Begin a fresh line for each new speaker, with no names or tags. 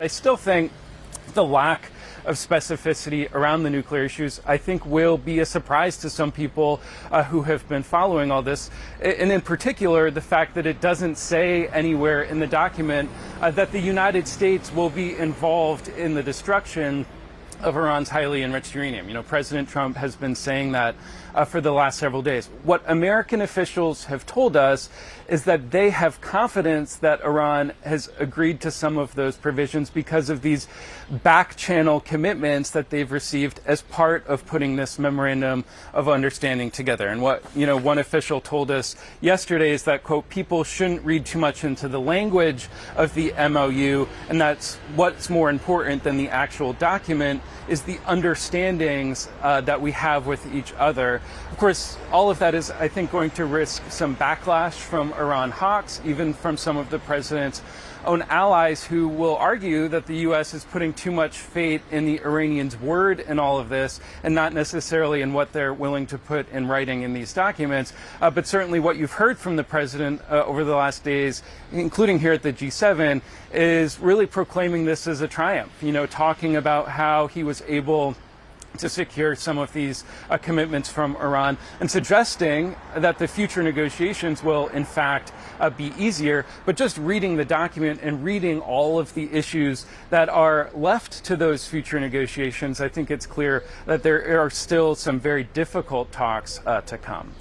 I still think the lack of specificity around the nuclear issues, I think, will be a surprise to some people who have been following all this. And in particular, the fact that it doesn't say anywhere in the document that the United States will be involved in the destruction of Iran's highly enriched uranium. You know, President Trump has been saying that for the last several days. What American officials have told us is that they have confidence that Iran has agreed to some of those provisions because of these back channel commitments that they've received as part of putting this memorandum of understanding together. And what, one official told us yesterday is that, quote, people shouldn't read too much into the language of the MOU, and that's what's more important than the actual document is the understandings that we have with each other. Of course, all of that is, I think, going to risk some backlash from Iran hawks, even from some of the president's own allies who will argue that the U.S. is putting too much faith in the Iranians' word in all of this and not necessarily in what they're willing to put in writing in these documents. But certainly what you've heard from the president over the last days, including here at the G7, is really proclaiming this as a triumph, talking about how he was able to secure some of these commitments from Iran and suggesting that the future negotiations will, in fact, be easier. But just reading the document and reading all of the issues that are left to those future negotiations, I think it's clear that there are still some very difficult talks to come.